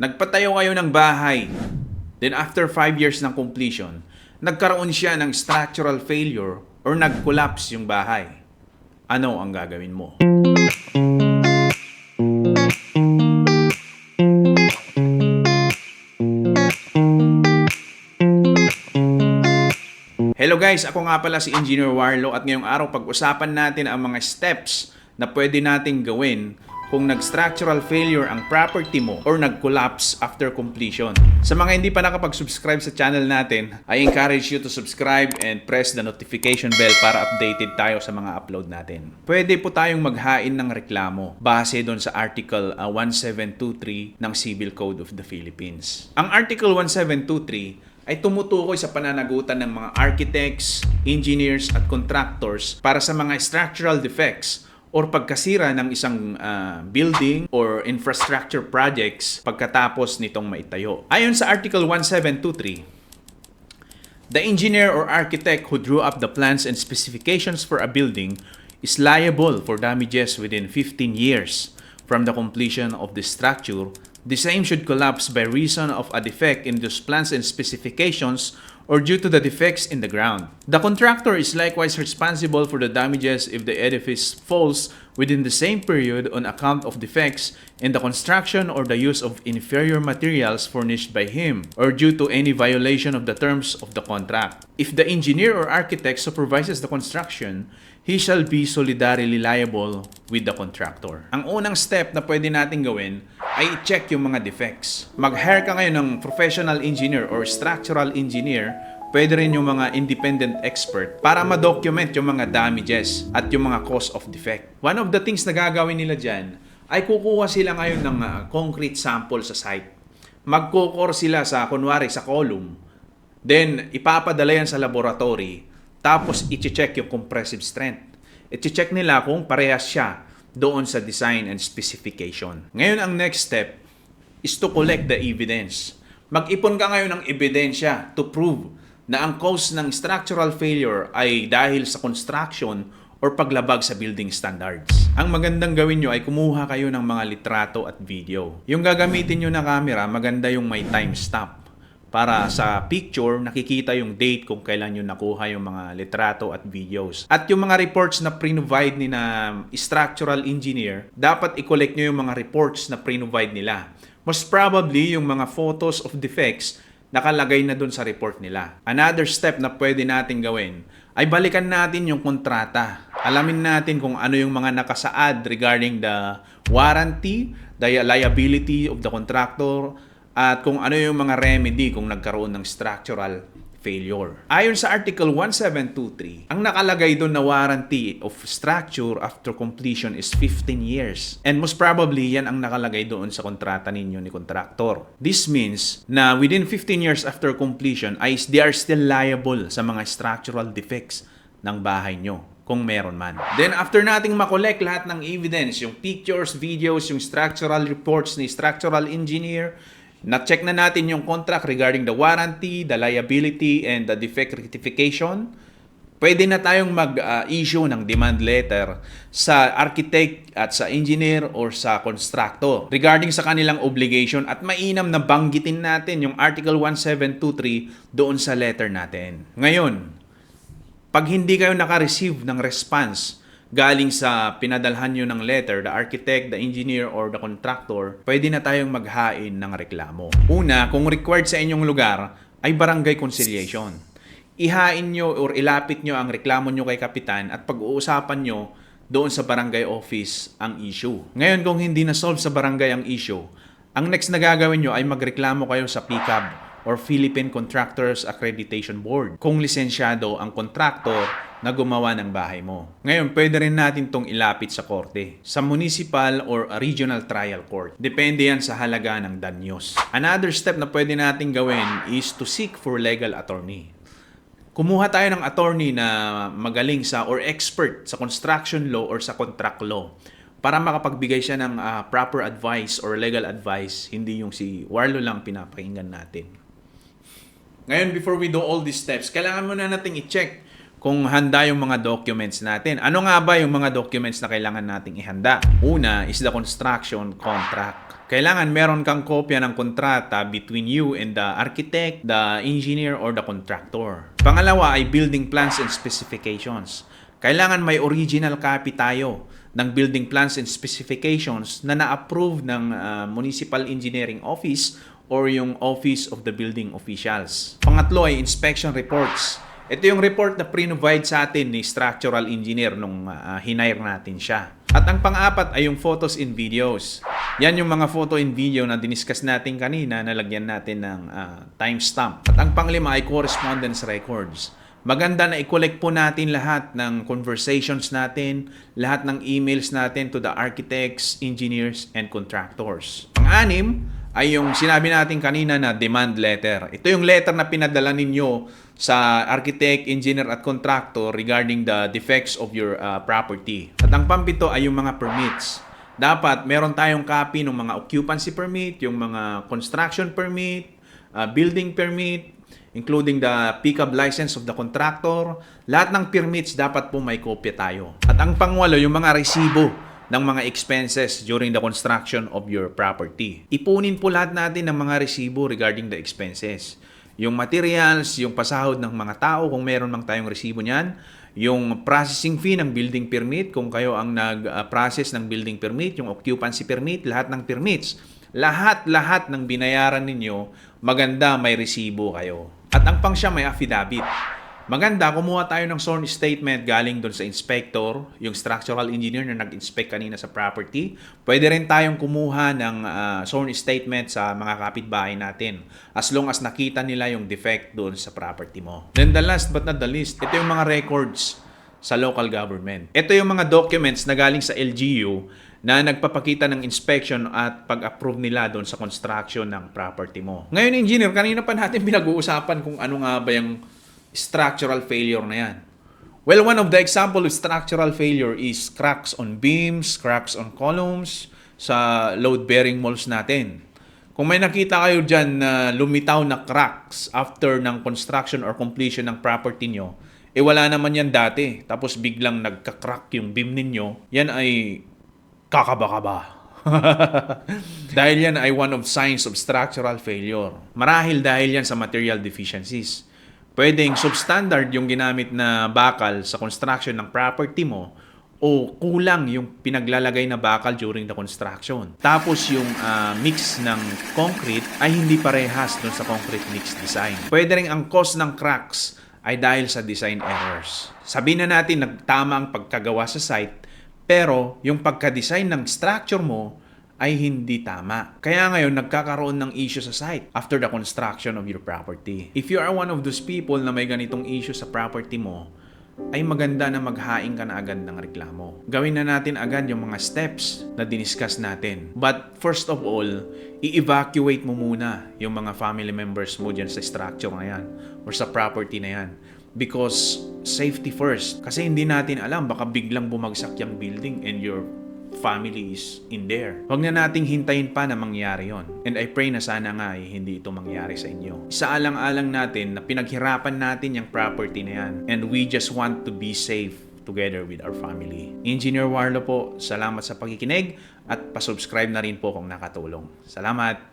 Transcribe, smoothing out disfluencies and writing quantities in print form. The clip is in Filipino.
Nagpatayo kayo ng bahay. Then after 5 years ng completion, nagkaroon siya ng structural failure or nag-collapse yung bahay. Ano ang gagawin mo? Hello guys, ako nga pala si Engineer Warlo at ngayong araw pag-usapan natin ang mga steps na pwede nating gawin kung nag-structural failure ang property mo or nag-collapse after completion. Sa mga hindi pa nakapag-subscribe sa channel natin, I encourage you to subscribe and press the notification bell para updated tayo sa mga upload natin. Pwede po tayong maghain ng reklamo base doon sa Article 1723 ng Civil Code of the Philippines. Ang Article 1723 ay tumutukoy sa pananagutan ng mga architects, engineers at contractors para sa mga structural defects or pagkasira ng isang building or infrastructure projects pagkatapos nitong maitayo. Ayon sa Article 1723, the engineer or architect who drew up the plans and specifications for a building is liable for damages within 15 years from the completion of the structure. The same should collapse by reason of a defect in those plans and specifications or due to the defects in the ground. The contractor is likewise responsible for the damages if the edifice falls within the same period on account of defects in the construction or the use of inferior materials furnished by him or due to any violation of the terms of the contract. If the engineer or architect supervises the construction, he shall be solidarily liable with the contractor. Ang unang step na pwede natin gawin ay i-check yung mga defects. Mag-hire ka ngayon ng professional engineer or structural engineer, pwede rin yung mga independent expert para ma-document yung mga damages at yung mga cause of defect. One of the things na gagawin nila dyan ay kukuha sila ngayon ng concrete sample sa site. Magkukor sila sa, kunwari, sa column. Then, ipapadala yan sa laboratory. Tapos, i-check yung compressive strength. I-check nila kung parehas siya doon sa design and specification. Ngayon, ang next step is to collect the evidence. Mag-ipon ka ngayon ng ebidensya to prove na ang cause ng structural failure ay dahil sa construction or paglabag sa building standards. Ang magandang gawin nyo ay kumuha kayo ng mga litrato at video. Yung gagamitin nyo na camera, maganda yung may timestamp. Para sa picture, nakikita yung date kung kailan nyo nakuha yung mga litrato at videos. At yung mga reports na pre-provide ni na structural engineer, dapat i-collect nyo yung mga reports na pre-provide nila. Most probably, yung mga photos of defects, nakalagay na dun sa report nila. Another step na pwede natin gawin ay balikan natin yung kontrata. Alamin natin kung ano yung mga nakasaad regarding the warranty, the liability of the contractor, at kung ano yung mga remedy kung nagkaroon ng structural failure. Ayon sa Article 1723, ang nakalagay doon na warranty of structure after completion is 15 years. And most probably, yan ang nakalagay doon sa kontrata ninyo ni contractor. This means na within 15 years after completion, they are still liable sa mga structural defects ng bahay nyo kung meron man. Then after nating makolek lahat ng evidence, yung pictures, videos, yung structural reports ni structural engineer, na-check na natin yung contract regarding the warranty, the liability, and the defect rectification, pwede na tayong mag-issue ng demand letter sa architect at sa engineer or sa constructor regarding sa kanilang obligation at mainam na banggitin natin yung Article 1723 doon sa letter natin. Ngayon, pag hindi kayo naka-receive ng response galing sa pinadalhan nyo ng letter, the architect, the engineer, or the contractor, pwede na tayong maghain ng reklamo. Una, kung required sa inyong lugar, ay barangay conciliation. Ihain nyo or ilapit nyo ang reklamo nyo kay kapitan at pag-uusapan nyo doon sa barangay office ang issue. Ngayon, kung hindi na-solve sa barangay ang issue, ang next na gagawin nyo ay magreklamo kayo sa PCAB or Philippine Contractors Accreditation Board kung lisensyado ang contractor na gumawa ng bahay mo. Ngayon, pwede rin natin itong ilapit sa korte, sa municipal or regional trial court. Depende yan sa halaga ng danyos. Another step na pwede natin gawin is to seek for legal attorney. Kumuha tayo ng attorney na magaling sa or expert sa construction law or sa contract law para makapagbigay siya ng proper advice or legal advice, hindi yung si Warlo lang pinapakinggan natin. Ngayon, before we do all these steps, kailangan muna natin i-check kung handa yung mga documents natin. Ano nga ba yung mga documents na kailangan nating ihanda? Una is the construction contract. Kailangan meron kang kopya ng kontrata between you and the architect, the engineer, or the contractor. Pangalawa ay building plans and specifications. Kailangan may original copy tayo ng building plans and specifications na na-approve ng Municipal Engineering Office or yung Office of the Building Officials. Pangatlo ay inspection reports. Ito yung report na pre-provide sa atin ni structural engineer nung hinire natin siya. At ang pang-apat ay yung photos and videos. Yan yung mga photo and video na diniscuss natin kanina, nalagyan natin ng timestamp. At ang panglima ay correspondence records. Maganda na i-collect po natin lahat ng conversations natin, lahat ng emails natin to the architects, engineers, and contractors. Pang-anim ay yung sinabi natin kanina na demand letter. Ito yung letter na pinadala ninyo sa architect, engineer, at contractor regarding the defects of your property. At ang pampito ay yung mga permits. Dapat meron tayong copy ng mga occupancy permit, yung mga construction permit, building permit, including the pickup license of the contractor. Lahat ng permits dapat po may kopya tayo. At ang pangwalo, yung mga resibo ng mga expenses during the construction of your property. Ipunin po lahat natin ng mga resibo regarding the expenses. Yung materials, yung pasahod ng mga tao kung meron mang tayong resibo niyan, yung processing fee ng building permit kung kayo ang nag-process ng building permit, yung occupancy permit, lahat ng permits. Lahat ng binayaran ninyo, maganda may resibo kayo. At ang pang-siyam may affidavit. Maganda, kumuha tayo ng sworn statement galing doon sa inspector, yung structural engineer na nag-inspect kanina sa property. Pwede rin tayong kumuha ng sworn statement sa mga kapitbahay natin as long as nakita nila yung defect doon sa property mo. Then the last but not the least, ito yung mga records sa local government. Ito yung mga documents na galing sa LGU na nagpapakita ng inspection at pag-approve nila doon sa construction ng property mo. Ngayon, engineer, kanina pa natin pinag-uusapan kung ano nga ba yung structural failure na yan. Well, one of the example of structural failure is cracks on beams, cracks on columns sa load-bearing malls natin. Kung may nakita kayo dyan na lumitaw na cracks after ng construction or completion ng property nyo, wala naman yan dati. Tapos biglang nagka-crack yung beam ninyo, yan ay kakaba-kaba. Dahil yan ay one of signs of structural failure. Marahil dahil yan sa material deficiencies. Pwedeng substandard yung ginamit na bakal sa construction ng property mo o kulang yung pinaglalagay na bakal during the construction. Tapos yung mix ng concrete ay hindi parehas dun sa concrete mix design. Pwede rin ang cause ng cracks ay dahil sa design errors. Sabihin na natin nagtama ang pagkagawa sa site, pero yung pagka-design ng structure mo ay hindi tama. Kaya ngayon, nagkakaroon ng issue sa site after the construction of your property. If you are one of those people na may ganitong issue sa property mo, ay maganda na maghain ka na agad ng reklamo. Gawin na natin agad yung mga steps na diniscuss natin. But first of all, i-evacuate mo muna yung mga family members mo dyan sa structure na yan or sa property na yan. Because safety first. Kasi hindi natin alam, baka biglang bumagsak yung building and your family is in there. Huwag na nating hintayin pa na mangyari yon. And I pray na sana nga hindi ito mangyari sa inyo. Isaalang-alang natin na pinaghirapan natin yung property na yan. And we just want to be safe together with our family. Engineer Warlo po, salamat sa pakikinig at pasubscribe na rin po kung nakatulong. Salamat!